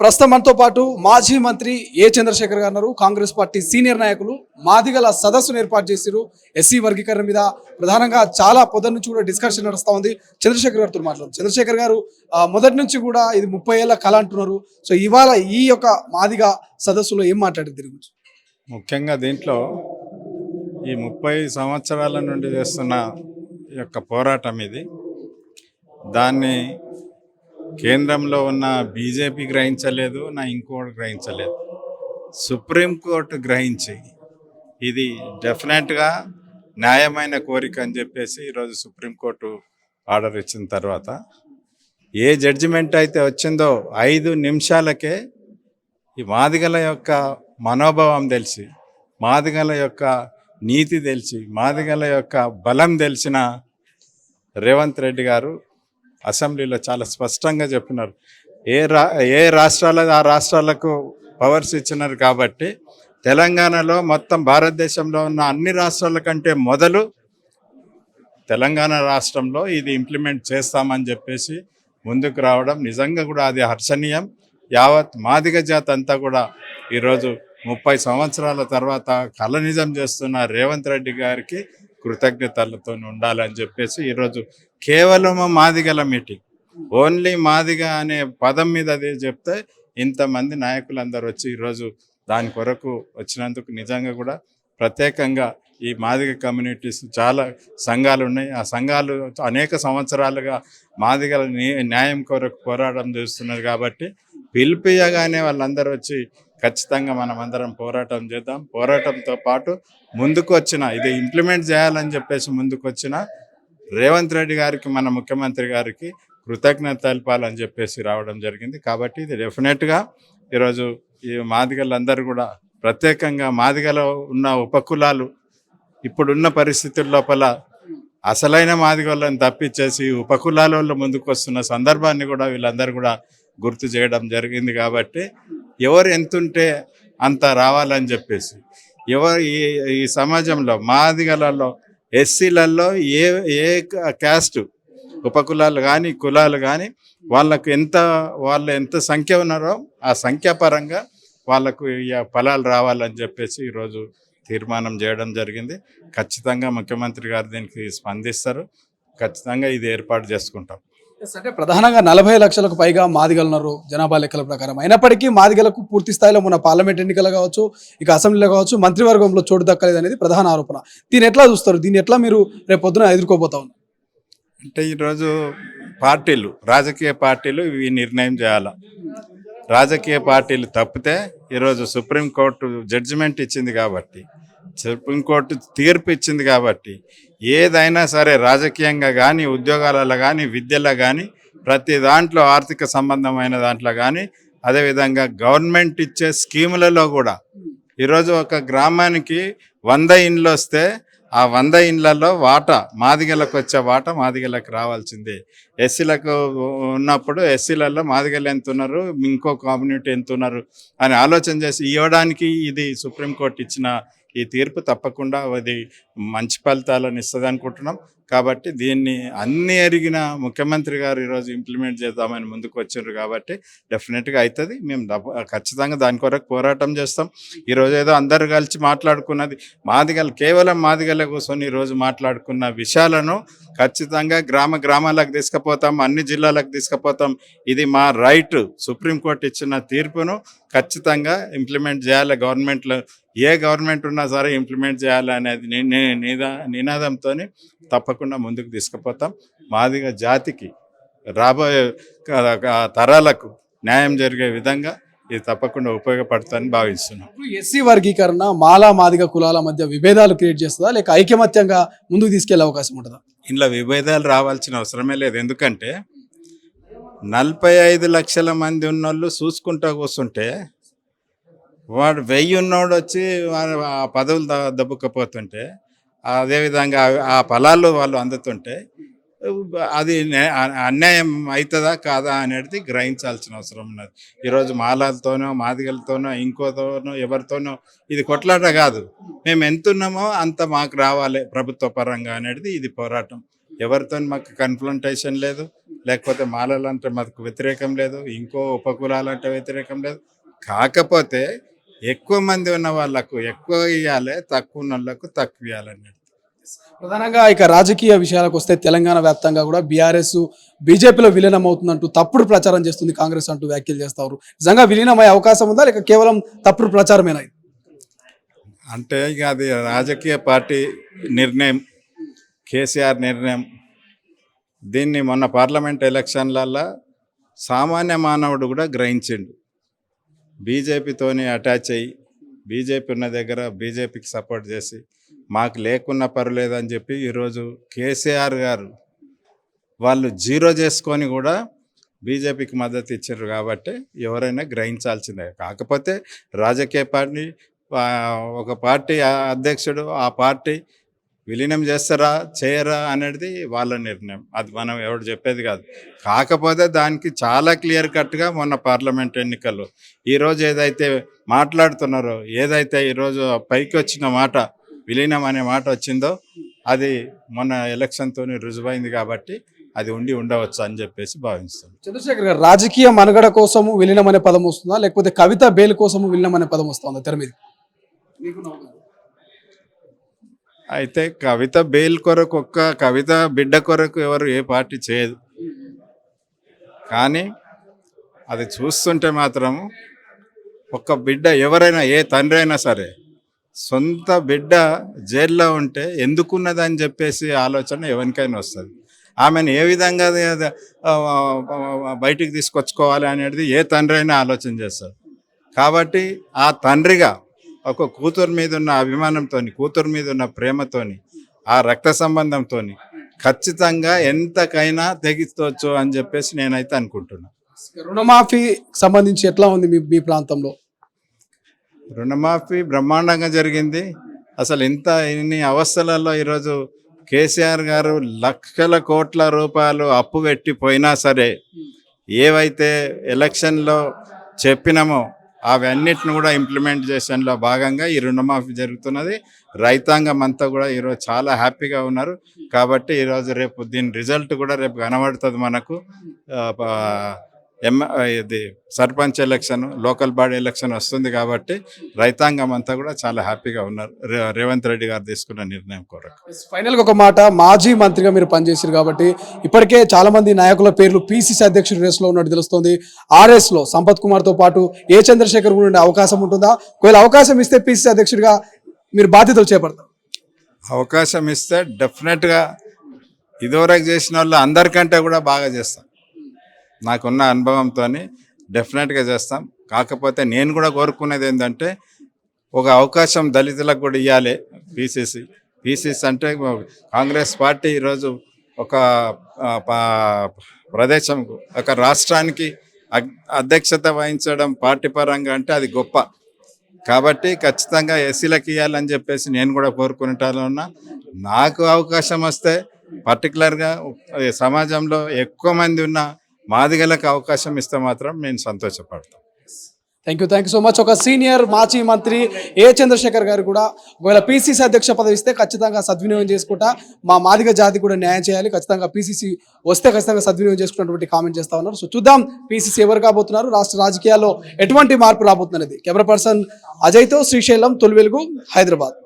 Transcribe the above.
ప్రస్తుతం మనతో పాటు మాజీ మంత్రి ఏ చంద్రశేఖర్ గారు ఉన్నారు. కాంగ్రెస్ పార్టీ సీనియర్ నాయకులు మాదిగల సదస్సును ఏర్పాటు చేశారు. ఎస్సీ వర్గీకరణ మీద ప్రధానంగా చాలా పొద్దు నుంచి కూడా డిస్కషన్ నడుస్తూ ఉంది. చంద్రశేఖర్ గారితో మాట్లాడు. చంద్రశేఖర్ గారు మొదటి నుంచి కూడా ఇది 30 ఏళ్ల కళ అంటున్నారు. సో ఇవాళ ఈ యొక్క మాదిగ సదస్సులో ఏం మాట్లాడారు దీని గురించి? ముఖ్యంగా దీంట్లో ఈ 30 సంవత్సరాల నుండి చేస్తున్న ఈ యొక్క పోరాటం ఇది. దాన్ని కేంద్రంలో ఉన్న బీజేపీ గ్రహించలేదు, నా ఇంకోటి గ్రహించలేదు. సుప్రీంకోర్టు గ్రహించి ఇది డెఫినెట్గా న్యాయమైన కోరిక అని చెప్పేసి ఈరోజు సుప్రీంకోర్టు ఆర్డర్ ఇచ్చిన తర్వాత ఏ జడ్జిమెంట్ అయితే వచ్చిందో 5 నిమిషాలకే ఈ మాదిగల యొక్క మనోభావం తెలిసి, మాదిగల యొక్క నీతి తెలిసి, మాదిగల యొక్క బలం తెలిసిన రేవంత్ రెడ్డి గారు అసెంబ్లీలో చాలా స్పష్టంగా చెప్పినారు. ఏ రాష్ట్రాల ఆ రాష్ట్రాలకు పవర్స్ ఇచ్చినారు కాబట్టి తెలంగాణలో మొత్తం భారతదేశంలో ఉన్న అన్ని రాష్ట్రాల కంటే మొదలు తెలంగాణ రాష్ట్రంలో ఇది ఇంప్లిమెంట్ చేస్తామని చెప్పేసి ముందుకు రావడం నిజంగా కూడా అది హర్షణీయం. యావత్ మాదిగ జాతి అంతా కూడా ఈరోజు 30 సంవత్సరాల తర్వాత కళ నిజం చేస్తున్న రేవంత్ రెడ్డి గారికి కృతజ్ఞతలతో ఉండాలని చెప్పేసి ఈరోజు కేవలం మాదిగల మీటింగ్, ఓన్లీ మాదిగ అనే పదం మీద అదే చెప్తే ఇంతమంది నాయకులందరూ వచ్చి ఈరోజు దాని కొరకు వచ్చినందుకు నిజంగా కూడా ప్రత్యేకంగా ఈ మాదిగ కమ్యూనిటీస్ చాలా సంఘాలు ఉన్నాయి. ఆ సంఘాలు అనేక సంవత్సరాలుగా మాదిగల న్యాయం కొరకు పోరాటం చేస్తున్నారు కాబట్టి పిలిపియగానే వాళ్ళందరూ వచ్చి ఖచ్చితంగా మనం అందరం పోరాటం చేద్దాం. పోరాటంతో పాటు ముందుకు వచ్చిన ఇది ఇంప్లిమెంట్ చేయాలని చెప్పేసి ముందుకు వచ్చిన రేవంత్ రెడ్డి గారికి, మన ముఖ్యమంత్రి గారికి కృతజ్ఞత తెలపాలని చెప్పేసి రావడం జరిగింది. కాబట్టి ఇది డెఫినెట్గా ఈరోజు ఈ మాదిగలందరూ కూడా ప్రత్యేకంగా మాదిగలో ఉన్న ఉపకులాలు ఇప్పుడున్న పరిస్థితుల లోపల అసలైన మాదిగోళ్ళని తప్పించేసి ఉపకులాల వాళ్ళు ముందుకు వస్తున్న సందర్భాన్ని కూడా వీళ్ళందరూ కూడా గుర్తు చేయడం జరిగింది. కాబట్టి ఎవరు ఎంతుంటే అంత రావాలని చెప్పేసి ఈ సమాజంలో మాదిగలలో ఎస్సీలలో ఏ క్యాస్ట్ ఉపకులాలు కానీ కులాలు కానీ వాళ్ళు ఎంత సంఖ్య ఉన్నారో ఆ సంఖ్యాపరంగా వాళ్ళకు ఈ ఫలాలు రావాలని చెప్పేసి ఈరోజు తీర్మానం చేయడం జరిగింది. ఖచ్చితంగా ముఖ్యమంత్రి గారు దీనికి స్పందిస్తారు. ఖచ్చితంగా ఇది ఏర్పాటు చేసుకుంటాం. అంటే ప్రధానంగా 40 లక్షలకు పైగా మాదిగలు ఉన్నారు జనాభా లెక్కల ప్రకారం. అయినప్పటికీ మాదిగలకు పూర్తి స్థాయిలో మన పార్లమెంట్ ఎన్నికలు కావచ్చు, ఇక అసెంబ్లీలో కావచ్చు, మంత్రివర్గంలో చోటు దక్కలేదు అనేది ప్రధాన ఆరోపణ. దీన్ని ఎట్లా చూస్తారు? దీన్ని ఎట్లా మీరు రేపు పొద్దున ఎదుర్కోబోతా ఉన్నారు? అంటే ఈరోజు రాజకీయ పార్టీలు ఇవి నిర్ణయం చేయాలి. రాజకీయ పార్టీలు తప్పితే ఈరోజు సుప్రీంకోర్టు జడ్జిమెంట్ ఇచ్చింది కాబట్టి, సుప్రీంకోర్టు తీర్పు ఇచ్చింది కాబట్టి ఏదైనా సరే రాజకీయంగా కానీ, ఉద్యోగాలలో కానీ, విద్యలో కానీ, ప్రతి దాంట్లో ఆర్థిక సంబంధమైన దాంట్లో కానీ, అదేవిధంగా గవర్నమెంట్ ఇచ్చే స్కీములలో కూడా ఈరోజు ఒక గ్రామానికి 100 ఇండ్లు వస్తే ఆ 100 ఇండ్లలో మాదిగలకు వచ్చే మాదిగలకు రావాల్సిందే. ఎస్సీలకు ఉన్నప్పుడు ఎస్సీలలో మాదిగలు ఎంత ఉన్నారు, ఇంకో కమ్యూనిటీ ఎంత ఉన్నారు అని ఆలోచన చేసి ఇవ్వడానికి ఇది సుప్రీంకోర్టు ఇచ్చిన ఈ తీర్పు తప్పకుండా అది మంచి ఫలితాలను ఇస్తుంది అనుకుంటున్నాం. కాబట్టి దీన్ని అన్ని ఎరిగిన ముఖ్యమంత్రి గారు ఈరోజు ఇంప్లిమెంట్ చేద్దామని ముందుకు వచ్చారు కాబట్టి డెఫినెట్గా అవుతుంది. మేము ఖచ్చితంగా దాని కొరకు పోరాటం చేస్తాం. ఈరోజు ఏదో అందరు కలిసి మాట్లాడుకున్నది కేవలం మాదిగల కూర్చొని ఈరోజు మాట్లాడుకున్న విషయాలను ఖచ్చితంగా గ్రామాలకు తీసుకుపోతాం, అన్ని జిల్లాలకు తీసుకుపోతాం. ఇది మా రైట్. సుప్రీంకోర్టు ఇచ్చిన తీర్పును ఖచ్చితంగా ఇంప్లిమెంట్ చేయాలి. ఏ గవర్నమెంట్ ఉన్నా సరే ఇంప్లిమెంట్ చేయాలి అనేది నినాదంతో తప్పకుండా ముందుకు తీసుకుపోతాం. మాదిగ జాతికి రాబోయే తరాలకు న్యాయం జరిగే విధంగా ఇది తప్పకుండా ఉపయోగపడుతుందని భావిస్తున్నాం. ఎస్సీ వర్గీకరణ మాదిగ కులాల మధ్య విభేదాలు క్రియేట్ చేస్తుందా, లేక ఐకమత్యంగా ముందుకు తీసుకెళ్లే అవకాశం ఉంటుందా? ఇంట్లో విభేదాలు రావాల్సిన అవసరమే లేదు. ఎందుకంటే 45 లక్షల మంది ఉన్నోళ్ళు చూసుకుంటూ కూర్చుంటే వాడు 1000 ఉన్నోడు వచ్చి ఆ పదవులు దబ్బుకపోతుంటే, అదేవిధంగా ఆ ఫలాలు వాళ్ళు అందుతుంటే అది అన్యాయం అవుతుందా కాదా అనేది గ్రహించాల్సిన అవసరం ఉన్నది. ఈరోజు మాలలతోనో, మాదిగలతోనో, ఇంకోతోనో, ఎవరితోనో ఇది కొట్లాట కాదు. మేము ఎంతున్నామో అంత మాకు రావాలి ప్రభుత్వ పరంగా అనేది ఇది పోరాటం. ఎవరితో మాకు కన్ఫ్రంటేషన్ లేదు, లేకపోతే మాలలంటే మాకు వ్యతిరేకం లేదు, ఇంకో ఉపకులాలంటే వ్యతిరేకం లేదు. కాకపోతే ఎక్కువ మంది ఉన్న వాళ్ళకు ఎక్కువ ఇవ్వాలి, తక్కువ ఉన్న వాళ్ళకు తక్కువ ఇవ్వాలన్నట్టు. ప్రధానంగా ఇక రాజకీయ విషయాలకు వస్తే తెలంగాణ వ్యాప్తంగా కూడా బీఆర్ఎస్ బీజేపీలో విలీనం అవుతుందంటూ తప్పుడు ప్రచారం చేస్తుంది కాంగ్రెస్ అంటూ వ్యాఖ్యలు చేస్తారు. నిజంగా విలీనమయ్యే అవకాశం ఉందా లేక కేవలం తప్పుడు ప్రచారమేనా ఇది? అంటే ఇక అది రాజకీయ పార్టీ నిర్ణయం, కేసీఆర్ నిర్ణయం. దీన్ని మొన్న పార్లమెంట్ ఎలక్షన్లలో సామాన్య మానవుడు కూడా గ్రహించిండు. బీజేపీతోని అటాచ్ అయ్యి బీజేపీ ఉన్న దగ్గర బీజేపీకి సపోర్ట్ చేసి మాకు లేకున్నా పర్లేదని చెప్పి ఈరోజు కేసీఆర్ గారు వాళ్ళు జీరో చేసుకొని కూడా బీజేపీకి మద్దతు ఇచ్చారు. కాబట్టి ఎవరైనా గ్రహించాల్సిందే. కాకపోతే రాజకీయ పార్టీ ఒక పార్టీ అధ్యక్షుడు ఆ పార్టీ విలీనం చేస్తారా చేయరా అనేది వాళ్ళ నిర్ణయం, అది మనం ఎవరు చెప్పేది కాదు. కాకపోతే దానికి చాలా క్లియర్ కట్గా మొన్న పార్లమెంట్ ఎన్నికల్లో ఈరోజు ఏదైతే మాట్లాడుతున్నారో, ఏదైతే ఈరోజు పైకి వచ్చిన మాట విలీనం అనే మాట వచ్చిందో అది మొన్న ఎలక్షన్తో రుజువైంది. కాబట్టి అది ఉండవచ్చు అని చెప్పేసి భావిస్తాం. చంద్రశేఖర్ గారు, రాజకీయ మనుగడ కోసము విలీనం అనే పదం వస్తుందా లేకపోతే కవిత బెయిల్ కోసము విలీనం అనే పదం వస్తుందా తెర మీద? అయితే కవిత బెయిల్ కొరకు, ఒక్క కవిత బిడ్డ కొరకు ఎవరు ఏ పార్టీ చేయదు. కానీ అది చూస్తుంటే మాత్రం ఒక్క బిడ్డ ఎవరైనా, ఏ తండ్రి అయినా సరే, సొంత బిడ్డ జైల్లో ఉంటే ఎందుకున్నదని చెప్పేసి ఆలోచన ఎవరికైనా వస్తుంది. ఆమెను ఏ విధంగా బయటికి తీసుకొచ్చుకోవాలి అనేది ఏ తండ్రి అయినా ఆలోచన చేస్తారు. కాబట్టి ఆ తండ్రిగా ఒక కూతురు మీద ఉన్న అభిమానంతో, కూతురు మీద ఉన్న ప్రేమతోని, ఆ రక్త సంబంధంతో ఖచ్చితంగా ఎంతకైనా తెగించవచ్చు అని చెప్పేసి నేనైతే అనుకుంటున్నాను. రుణమాఫీ సంబంధించి ఎట్లా ఉంది మీ ప్రాంతంలో? రుణమాఫీ బ్రహ్మాండంగా జరిగింది. అసలు ఇన్ని అవస్థలలో ఈరోజు కేసీఆర్ గారు లక్షల కోట్ల రూపాయలు అప్పు పెట్టిపోయినా సరే ఏవైతే ఎలక్షన్లో చెప్పినామో అవన్నిటిని కూడా ఇంప్లిమెంటేషన్లో భాగంగా ఈ రుణమాఫీ జరుగుతున్నది. రైతాంగం అంతా కూడా ఈరోజు చాలా హ్యాపీగా ఉన్నారు. కాబట్టి ఈరోజు రేపు దీని రిజల్ట్ కూడా రేపు కనబడుతుంది మనకు. ఇది sarpanch election, local body election వస్తుంది. కాబట్టి రైతాంగం అంతా కూడా చాలా హ్యాపీగా ఉన్నారు రేవంత్ రెడ్డి గారు తీసుకున్న నిర్ణయం కొరకు. ఫైనల్గా ఒక మాట, మాజీ మంత్రిగా మీరు పనిచేశారు కాబట్టి ఇప్పటికే చాలా మంది నాయకుల పేర్లు పీసీసీ అధ్యక్షుడి రేసులో ఉన్నట్టు తెలుస్తుంది. ఆర్ఎస్ లో సంపత్ కుమార్తో పాటు ఏ చంద్రశేఖర్ కూడా ఉండే అవకాశం ఉంటుందా? ఒకవేళ అవకాశం ఇస్తే పీసీసీ అధ్యక్షుడిగా మీరు బాధ్యతలు చేపడతారు? అవకాశం ఇస్తే డెఫినెట్గా ఇదివరకు చేసిన వాళ్ళు అందరికంటే కూడా బాగా చేస్తాం. నాకున్న అనుభవంతో డెఫినెట్గా చేస్తాం. కాకపోతే నేను కూడా కోరుకునేది ఏంటంటే ఒక అవకాశం దళితులకు కూడా ఇవ్వాలి. పీసీసీ అంటే కాంగ్రెస్ పార్టీ ఈరోజు ఒక ప్రదేశం, ఒక రాష్ట్రానికి అధ్యక్షత వహించడం పార్టీ పరంగా అంటే అది గొప్ప. కాబట్టి ఖచ్చితంగా ఎస్సీలకు ఇవ్వాలని చెప్పేసి నేను కూడా కోరుకుంటాను. నాకు అవకాశం వస్తే పర్టికులర్గా సమాజంలో ఎక్కువ మంది ఉన్న మాదిగలకు అవకాశం ఇస్తే మాత్రం నేను సంతోషపడతాను. Thank you so much. ఒక సీనియర్ మాజీ మంత్రి ఏ చంద్రశేఖర్ గారు కూడా ఒకవేళ పీసీసీ అధ్యక్ష పదవి ఇస్తే ఖచ్చితంగా సద్వినియోగం చేసుకుంటా, మా మాదిగ జాతి కూడా న్యాయం చేయాలి, ఖచ్చితంగా పీసీసీ వస్తే ఖచ్చితంగా సద్వినియోగం చేసుకున్నటువంటి కామెంట్ చేస్తా ఉన్నారు. సో చూద్దాం పీసీసీ ఎవరు కాబోతున్నారు, రాష్ట్ర రాజకీయాల్లో ఎటువంటి మార్పు రాబోతున్నది. కెమెరా పర్సన్ అజయ్తో శ్రీశైలం, తొలి వెలుగు, హైదరాబాద్.